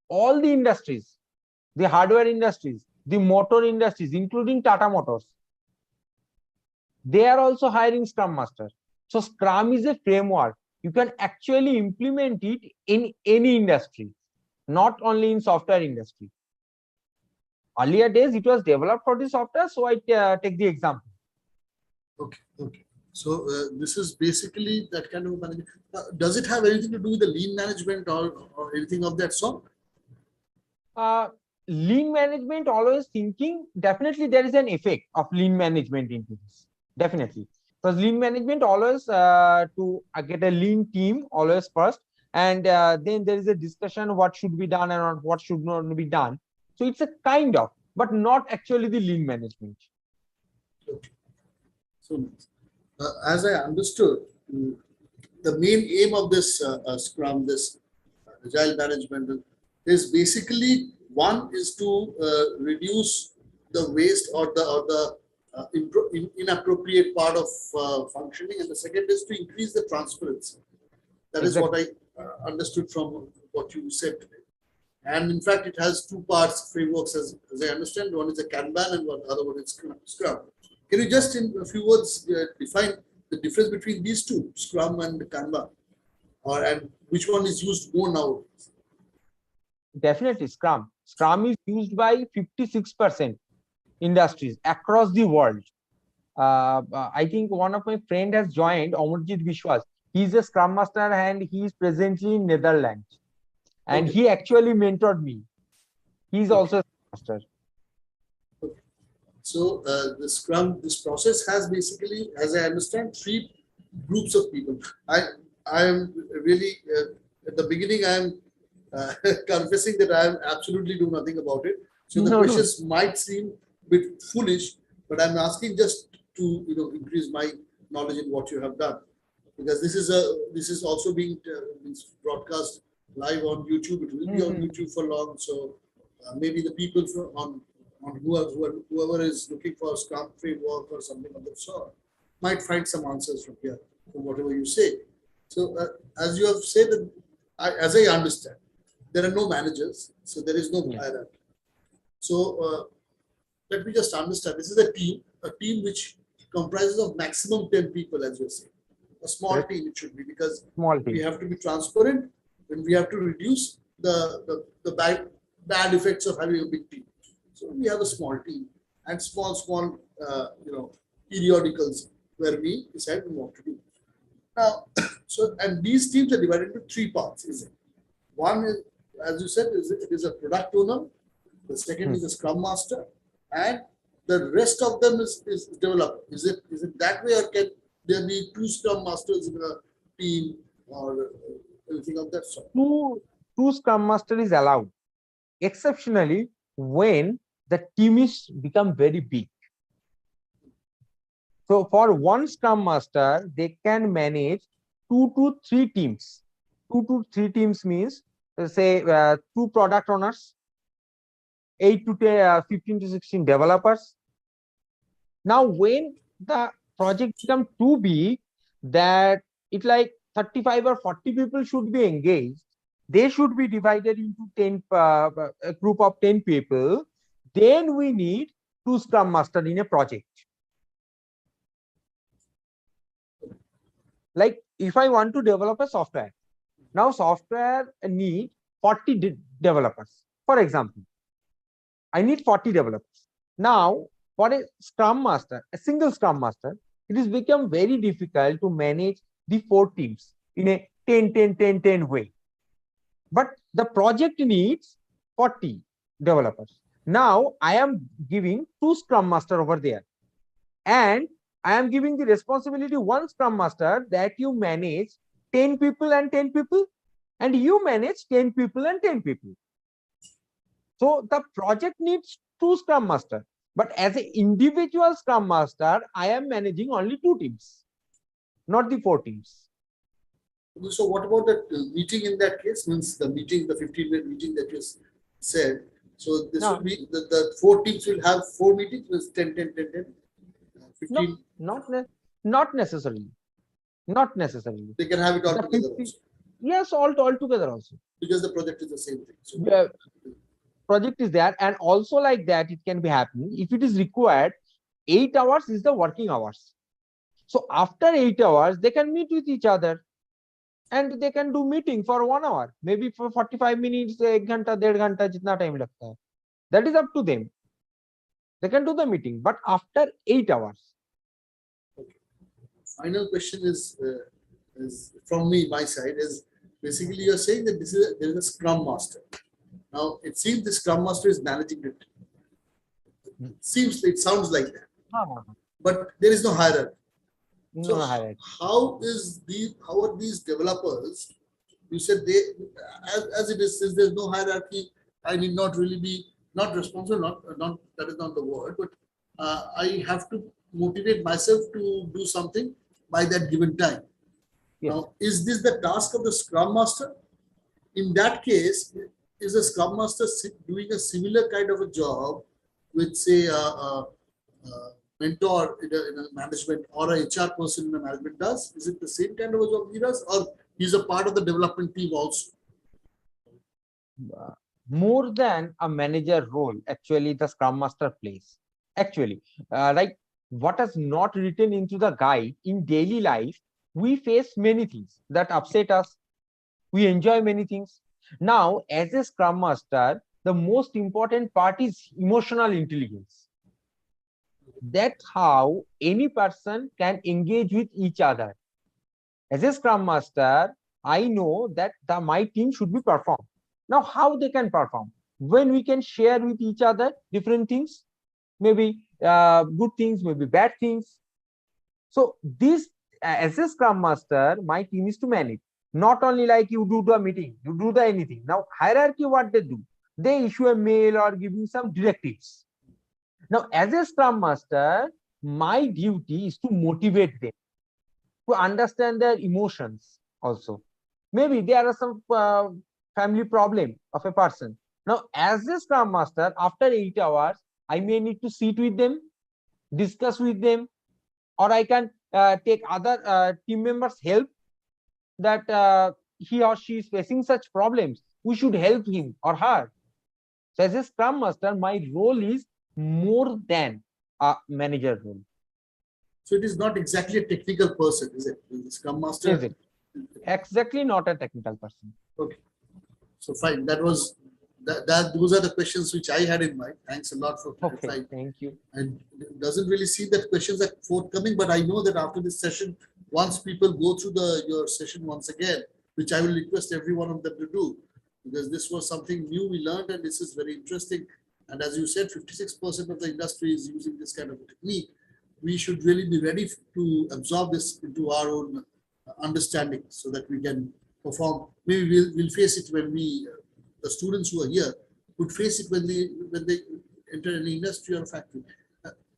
all the industries, the hardware industries, the motor industries, including Tata Motors. They are also hiring Scrum Master. So Scrum is a framework. You can actually implement it in any industry, not only in software industry. Earlier days, it was developed for the software. So I take the example. Okay. So this is basically that kind of management. Does it have anything to do with the lean management or anything of that sort? Lean management, always thinking, definitely there is an effect of lean management into this. Definitely. Because lean management always to get a lean team always first. And then there is a discussion what should be done and what should not be done. So it's a kind of, but not actually the lean management. Okay. So, as I understood, the main aim of this Scrum, this Agile management, is basically one is to reduce the waste or the inappropriate part of functioning, and the second is to increase the transparency. That is what I understood from what you said today. And in fact, it has 2 parts, frameworks, as I understand. One is a Kanban and one other one is Scrum. Can you just in a few words define the difference between these 2, Scrum and Kanban, and which one is used more now? Definitely Scrum. Scrum is used by 56% industries across the world. I think one of my friend has joined, Amarjit Vishwas. He's a Scrum Master and he is presently in Netherlands. And Okay. he actually mentored me. He's Okay. also a Scrum Master. Okay. So the Scrum, this process has basically, as I understand, three groups of people. I am really at the beginning. I am confessing that I absolutely do nothing about it. So the No, no. questions might seem a bit foolish, but I'm asking just to increase my knowledge in what you have done, because this is also being broadcast live on YouTube. It will be on YouTube for long, so maybe the people on whoever is looking for a Scrum framework or something of that sort might find some answers from here, from whatever you say. So as you have said, that as I understand, there are no managers, so there is no Yeah. hierarchy. So let me just understand. This is a team which comprises of maximum 10 people, as you say. A small Correct. team it should be, because Small we team. have to be transparent and we have to reduce the bad effects of having a big team. So we have a small team and small periodicals where we decide what to do. Now, so and these teams are divided into three parts, is it? One is, as you said, it is a product owner. The second is a scrum master, and the rest of them is developer. Is it that way, or can there be two scrum masters in a team, or anything of that sort? Two Scrum Master is allowed, exceptionally when the team is become very big. So for one Scrum Master, they can manage 2 to 3 teams. 2 to 3 teams means, say, two product owners, 15 to 16 developers. Now, when the project become too big, that it like 35 or 40 people should be engaged, they should be divided into 10 a group of 10 people. Then we need two Scrum Master in a project. Like if I want to develop a software, now software need 40 developers. For example, I need 40 developers. Now, for a Scrum Master, a single Scrum Master, it has become very difficult to manage the 4 teams in a 10 way. But the project needs 40 developers. Now, I am giving two Scrum Master over there. And I am giving the responsibility one Scrum Master that you manage 10 people and 10 people, and you manage 10 people and 10 people. So the project needs two Scrum Master, but as an individual Scrum Master, I am managing only 2 teams, not the 4 teams. So what about that meeting in that case? Means the meeting, the 15-minute meeting that you said. So this No, will be the 4 teams will have 4 meetings with 10, 10, 10, 10, no, 15. not necessarily. Not necessarily. They can have it all The together 50, also, yes, all together also. because the project is the same thing. So The project is there, and also like that, it can be happening if it is required. 8 hours is the working hours. So after 8 hours, they can meet with each other and they can do meeting for 1 hour, maybe for 45 minutes, 1 घंटा, 1.5 घंटा, जितना time लगता है. That is up to them. They can do the meeting, but after 8 hours. final question is from me, my side, is basically you're saying that there is a Scrum Master. Now it seems the Scrum Master is managing it. It sounds like that, but there is no hierarchy. So No hierarchy. how are these developers? You said they, as it is, since there's no hierarchy, I need not really be not responsible. Not that is not the word, but I have to motivate myself to do something by that given time. Yes. Now, is this the task of the Scrum Master? In that case, is a Scrum Master doing a similar kind of a job with, say, a mentor in a management, or a HR person in a management does? Is it the same kind of a job he does, or he's a part of the development team also? More than a manager role, actually, the Scrum Master plays. Actually, like what is not written into the guide, in daily life, we face many things that upset us. We enjoy many things. Now, as a Scrum Master, the most important part is emotional intelligence. That's how any person can engage with each other. As a Scrum Master, I know that my team should be performed. Now, how they can perform? When we can share with each other different things, maybe good things, maybe bad things. So this, as a Scrum Master, my team is to manage. Not only like you do the meeting, you do the anything. Now, hierarchy, what they do? They issue a mail or give me some directives. Now, as a Scrum Master, my duty is to motivate them, to understand their emotions also. Maybe there are some family problem of a person. Now, as a Scrum Master, after 8 hours, I may need to sit with them, discuss with them, or I can take other team members' help that he or she is facing such problems. We should help him or her. So, as a Scrum Master, my role is more than a manager role. So it is not exactly a technical person, is it? The Scrum Master. Is it? Exactly, not a technical person. Okay. So fine. Those are the questions which I had in mind. Thanks a lot for clarifying. Okay, thank you. And it doesn't really seem that questions are forthcoming, but I know that after this session, once people go through your session once again, which I will request every one of them to do, because this was something new we learned, and this is very interesting. And as you said, 56% of the industry is using this kind of technique. We should really be ready to absorb this into our own understanding so that we can perform. Maybe we'll face it when the students who are here would face it when they enter any industry or factory.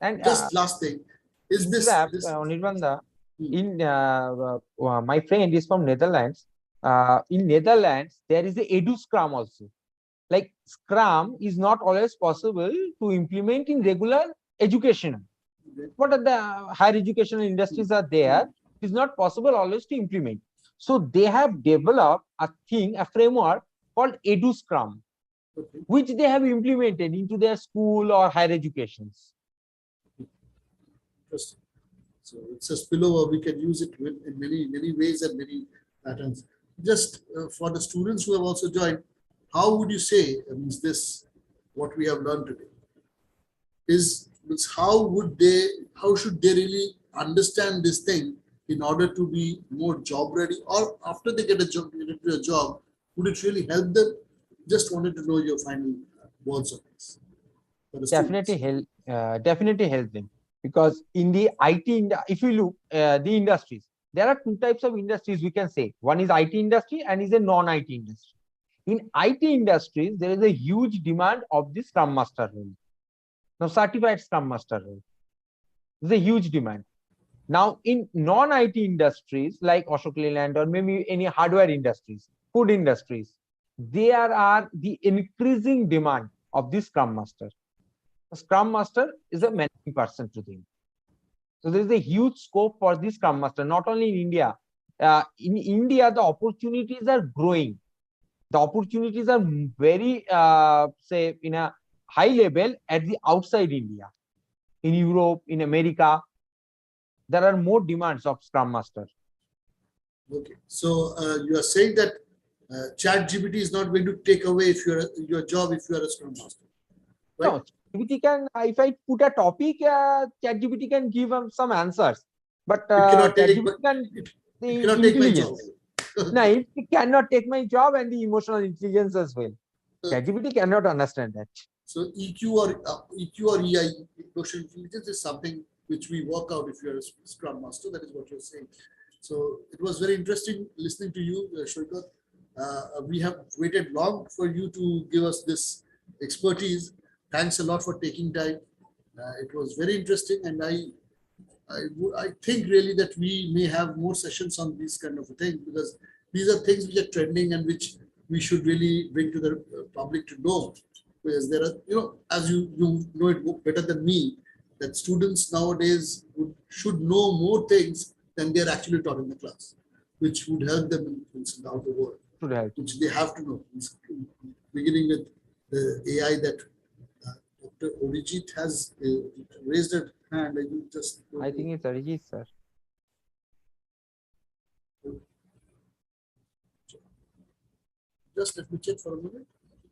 And just last thing is this. Nirvanda, in my friend is from Netherlands. In Netherlands, there is a Edu Scrum also. Like Scrum is not always possible to implement in regular education. What are the higher educational industries are there? It is not possible always to implement. So they have developed a framework called Edu Scrum, which they have implemented into their school or higher educations. Interesting. So it's a spillover. We can use it in many ways and many patterns. Just for the students who have also joined, how would you say this? What we have learned today is how should they really understand this thing in order to be more job ready, or after they get into a job, would it really help them? Just wanted to know your final words on this. Definitely help them, because in the IT, if you look the industries, there are two types of industries we can say. One is IT industry and is a non-IT industry. In IT industries, there is a huge demand of the Scrum Master role. Now, certified Scrum Master role. There's a huge demand. Now, in non-IT industries like Ashok Leyland or maybe any hardware industries, food industries, there are the increasing demand of the Scrum Master. A Scrum Master is a managing person to them. So there is a huge scope for this Scrum Master, not only in India. In India, the opportunities are growing. The opportunities are very, say, in a high level at the outside India. In Europe, in America, there are more demands of Scrum Master. Okay, so you are saying that ChatGPT is not going to take away your job if you are a Scrum Master, right? No, ChatGPT can, if I put a topic, ChatGPT can give some answers, but it cannot take, ChatGPT can it cannot take my job. No, it cannot take my job and the emotional intelligence as well. ChatGPT cannot understand that. So EQ or EI, emotional intelligence, is something which we work out if you are a Scrum Master. That is what you're saying. So it was very interesting listening to you, Saikat. We have waited long for you to give us this expertise. Thanks a lot for taking time. It was very interesting, and I think really that we may have more sessions on these kind of things, because these are things which are trending and which we should really bring to the public to know. Because there are, as you know it better than me, that students nowadays should know more things than they're actually taught in the class, which would help them in the outer world, which they have to know. Beginning with the AI that Dr. Orijit has raised her hand. I think it's Arijit, sir. Just let me check for a minute.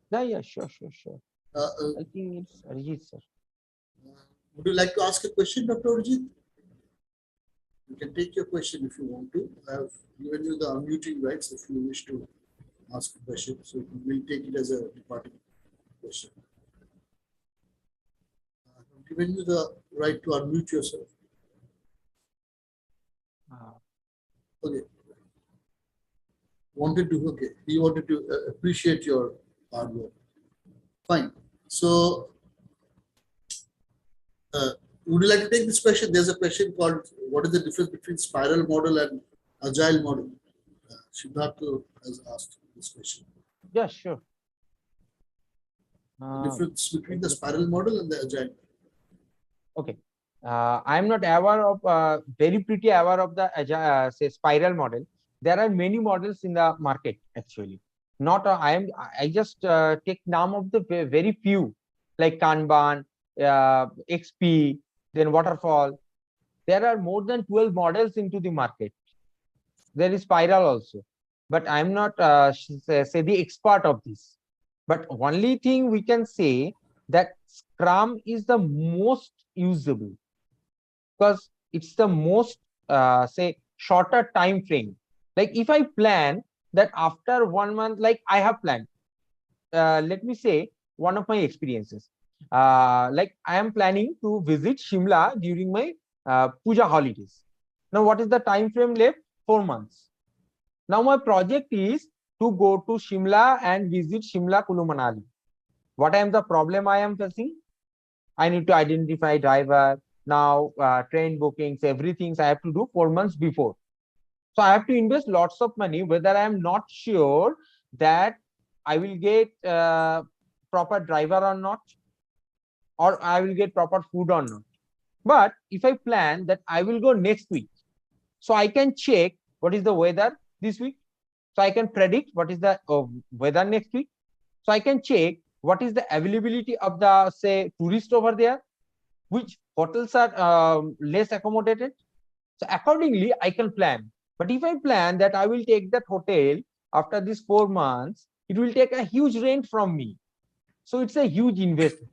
Yeah, sure. I think it's Arijit, sir. Would you like to ask a question, Dr. Orijit? You can take your question if you want to. I have given you the unmuting rights if you wish to ask a question. So we'll take it as a departing question. I've given you the right to unmute yourself. Okay. Okay. He wanted to appreciate your hard work. Fine. So, would you like to take this question? There's a question called, what is the difference between spiral model and agile model? Siddhartha has asked this question. Yeah, sure. The difference between the spiral model and the agile. Okay. I'm not aware of, very pretty aware of the agile, say spiral model. There are many models in the market actually. Not I just take name of the very few like Kanban, XP, then waterfall. There are more than 12 models into the market. There is spiral also, but I'm not say the expert of this. But only thing we can say that Scrum is the most usable because it's the most say shorter time frame. Like if I plan that after 1 month, like I have planned, let me say one of my experiences. Like I am planning to visit Shimla during my puja holidays. Now what is the time frame left? 4 months. Now my project is to go to Shimla and visit Shimla Kulu Manali. What I am the problem I am facing? I need to identify driver. Now train bookings, everything I have to do 4 months before. So I have to invest lots of money, whether I am not sure that I will get proper driver or not, or I will get proper food or not. But if I plan that I will go next week, so I can check what is the weather this week. So I can predict what is the weather next week. So I can check what is the availability of the say tourist over there, which hotels are less accommodated. So accordingly, I can plan. But if I plan that I will take that hotel after these 4 months, it will take a huge rent from me. So it's a huge investment.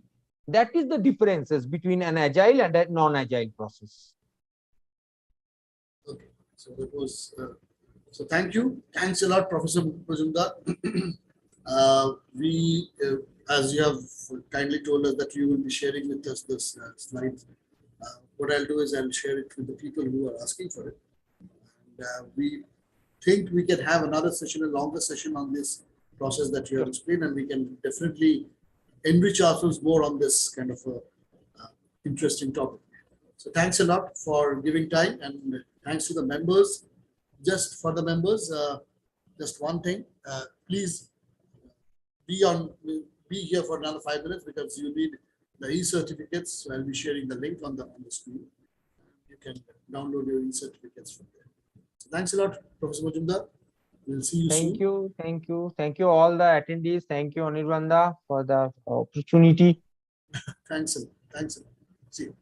That is the differences between an agile and a non-agile process. Okay, so that was. So thank you. Thanks a lot, Professor Mazumder. As you have kindly told us that you will be sharing with us this slide. What I'll do is I'll share it with the people who are asking for it. And we think we can have another session, a longer session on this process that you have explained, and we can definitely enrich ourselves more on this kind of interesting topic. So thanks a lot for giving time, and thanks to the members. Just for the members, just one thing, please be here for another 5 minutes because you need the e-certificates. So I'll be sharing the link on the screen. You can download your e-certificates from there. So thanks a lot, Professor Mazumder. We'll see you soon. Thank you all the attendees. Thank you, Anirbanda, for the opportunity. Thanks a lot. See you.